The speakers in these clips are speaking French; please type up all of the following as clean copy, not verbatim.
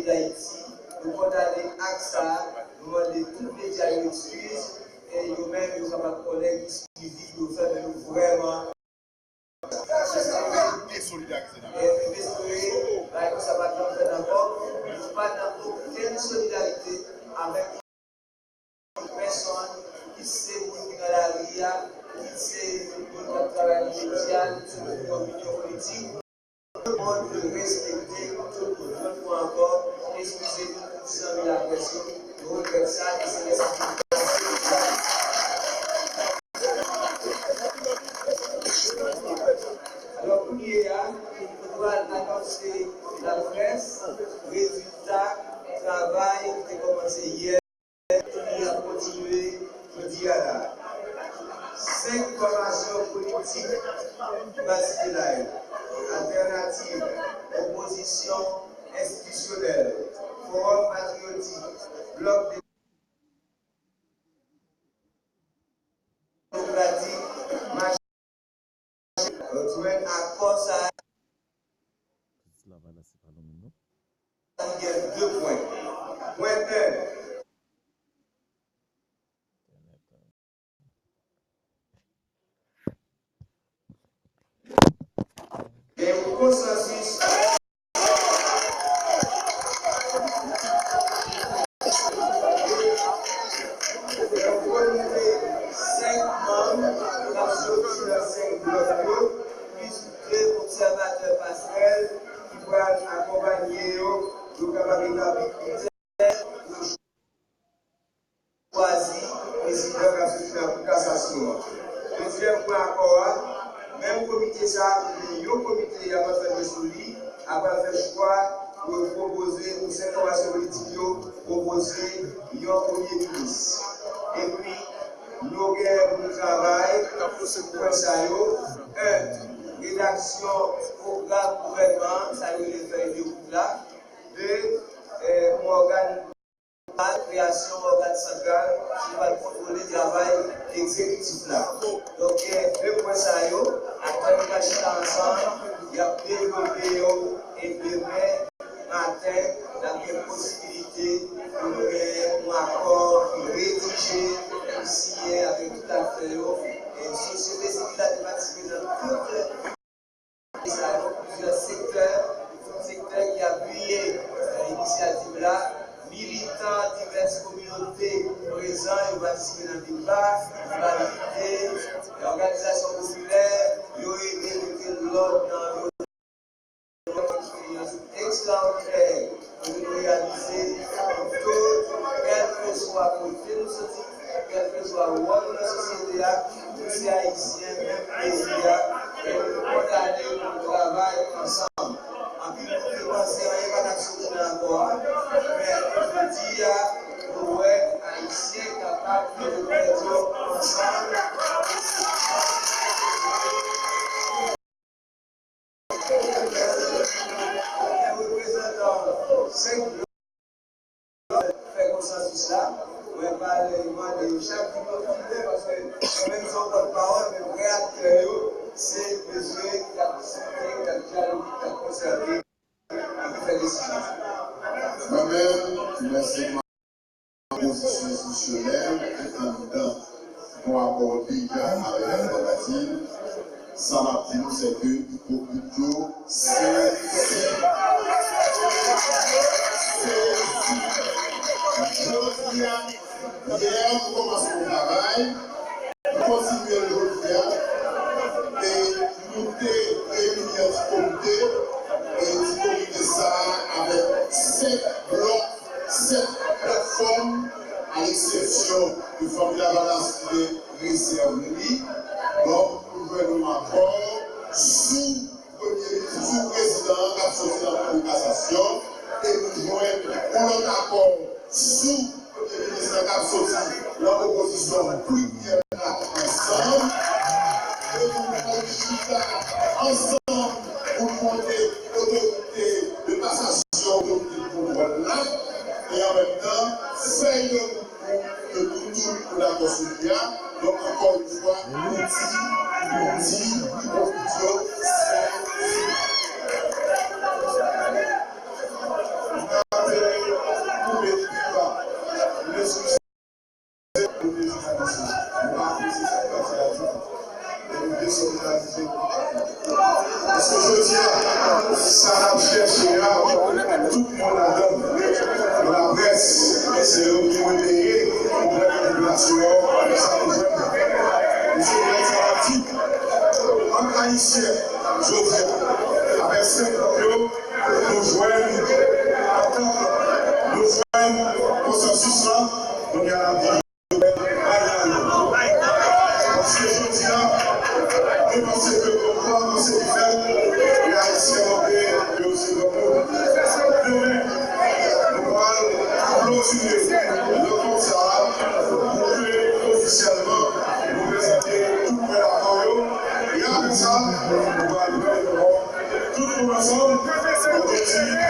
pays d'Haïti. Nous condamnons AXA, nous demandons tous les médias excuses et nous-mêmes, nous sommes un collègue qui suivent, nous faisons vraiment. Et espérer, que ça va bien faire d'abord, nous pas dans aucune solidarité avec une personne qui sait qui dans la RIA, qui sait qui travaille médical, qui sait l'opinion politique. Tout le monde peut respecter, tout le monde peut encore, excusez-nous pour 100 000 agressions, nous regrettons ça et c'est nécessaire. Alors, pour l'IA, on doit annoncer la presse, résultat, travail qui a commencé hier, qui a continué jeudi à là. 5 formations politiques basculales, alternatives, opposition institutionnelle, forum patriotique, bloc démocratique, marché, jwenn à Corsa. Il y a 2 points. Point 1. Il y a un consensus. Observateur passerelle qui doit accompagner le camarade choisi président de la cassasyon. Deuxième point encore, même comité ça, le comité a fait le souris, a fait le choix de proposer pour cette formation politique, proposer un premier ministre. Et puis, nous avons un travail pour ça. Rédaction, programme, gouvernement, ça veut dire faire des groupes là. 2, organe, création, organe central, qui va contrôler le travail exécutif là. Donc, il y a 2 points ça, après nous cacher ensemble, il y a développé et demain matin, la possibilité de nous faire un accord rédigé, signé avec tout à fait. Et société civile a participé dans toutes plusieurs secteurs qui a appuyé l'initiative là, militants, diverses communautés présents et participé dans le débat, validé, l'organisation populaire, ils ont aidé de l'ordre dans l'expérience extraordinaire que nous réaliser tout, quel que soit côté de ce type, quel que soit le rôle de la société, tous ces haïtiens, même pays, et nous condamner le travail ensemble. En plus, nous pensons à une action encore, mais je dis à nous haïtiens capables de faire ensemble. Les représentants 5 fait consensus là, on va parler de chaque communauté parce que même si on porte parole, mais vrai acteur, c'est besoin de la possibilité de dialogue, de conserver et de faire des signes. Moi-même, merci ma position institutionnelle et candidat pour aborder avec la alternative. Ça m'a dit, c'est que l'hypocrite, c'est hier, on commence le travail, on continue le jour et nous avons réuni un comité, et ce comité ça avec 7 blocs, 7 plateformes, à l'exception de Formula Balance qui est réservée. Donc, nous venons un accord sous président qui a sorti dans la cassation et nous joignons un accord sous le ministre qui a sorti l'opposition première ensemble. Et nous allons ensemble pour monter l'autorité de cassation de contrôle là et en même temps faire le groupe de tout pour la construction. Donc encore une fois, nous dit, consensus là, donc il y a la vie. Parce que je dis là, je pense que comment c'est différent, il y a ici un peu de aussi comme nous. Demain, nous allons clôturer le concert pour que officiellement nous présenter tout près l'accord. Et après ça, nous allons tout le monde ensemble, on dit, je vais.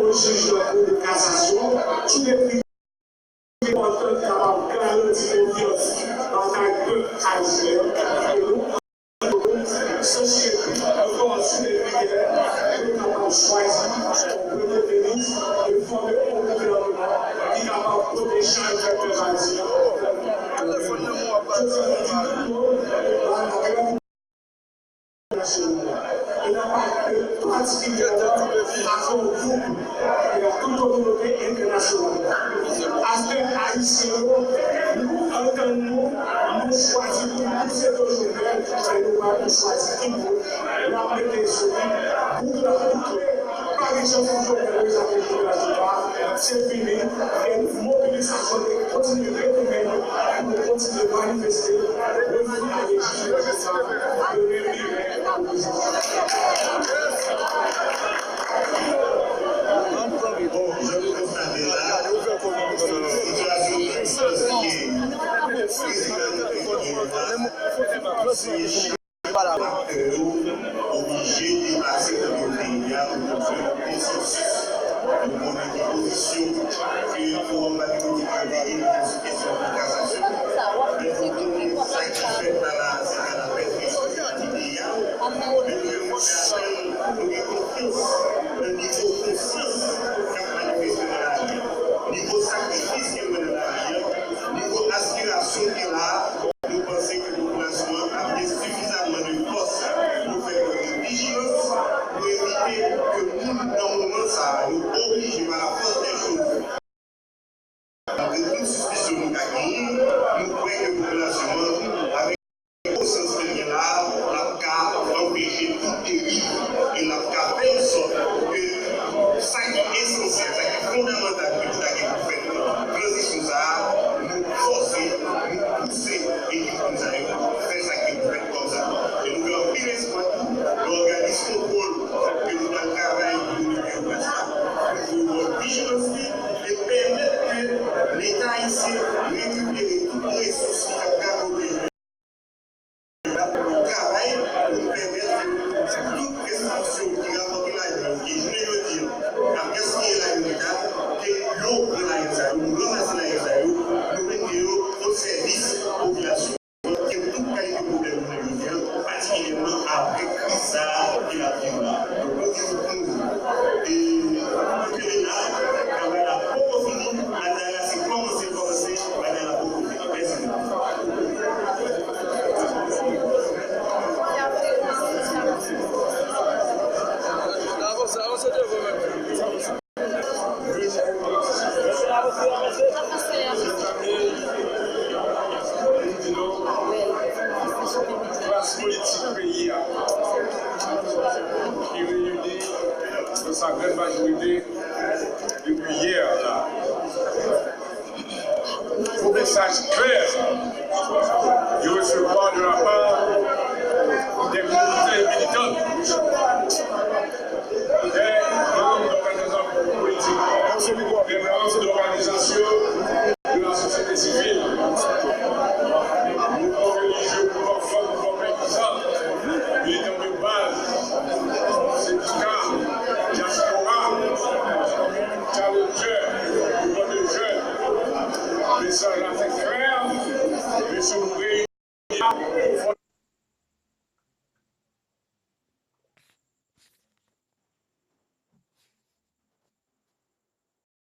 Au juge de kasasyon, tout est pris important capable de garantir confiance dans un peuple haïtien. Et nous, société, encore sur les prières, nous avons choisi le premier ministre de former un gouvernement qui est capable de protéger le peuple haïtien. Il n'a pas particulièrement à son groupe et à toute communauté internationale. Aspect haïtien, nous entendons, nous choisissons tous ces aujourd'hui, et nous allons choisir qui nous la mettez sur pour la boucler. Par exemple, nous avons les affaires de la joie, c'est fini, et nous mobilisation de continuer de continuer de manifester, de venir à l'église, de venir. Bon, je vais constater là, situation très obligé de passer dans le pays pour faire consensus. Nous avons une position que pour un patrimoine qui est une question de cassation. Mais pour nous, ça qui fait dans la maîtrise idéale, nous avons confiance, le niveau de conscience qu'a manifesté dans la vie, niveau sacrifice qu'il y a dans la vie, niveau aspiration qu'il a. Nous pensons que le placement a suffisamment de force pour faire une vigilance, pour éviter que nous, dans le moment, ça nous oblige par la force des choses. Avec toute suspicion nous gagnons, nous croyons que la population, avec le sens de là, la cas empêcher toute dérive et la cas faire en sorte que ça qui est essentiel, ça qui est fondamental que tout a été fait, transition ça, nous forcer, nous pousser et nous faire ça qui est fait comme ça. Et nous avons pris l'espoir, l'organisme contrôle que nous avons travaillé pour nous faire ça. Nous avons vigilance et permettre que l'État ici récupère toutes les ressources qui ont gardé. Le travail nous permet de toute restriction qui rapporte la vie, qui je veux dire, à qu'est-ce qui est la l'État, que l'eau de la l'État, nous ramassons la l'État, nous mettons au service de la population. Que toute qualité de problème de l'État, particulièrement après ça qui la vie là. Donc, nous et que là, quand on a beaucoup fini, c'est commencé, on a beaucoup fini. Merci. Classe politique pays qui réunit dans sa grande majorité depuis hier là. Pour message clair de recevoir de la part des communautés militantes, des membres d'organisations politiques, des membres d'organisations de la société civile, mouvements religieux, mouvements femmes, mouvements paysans, militants de base, syndicats, diaspora, challengers, mouvements de jeunes. Message assez clair, mais se nourrir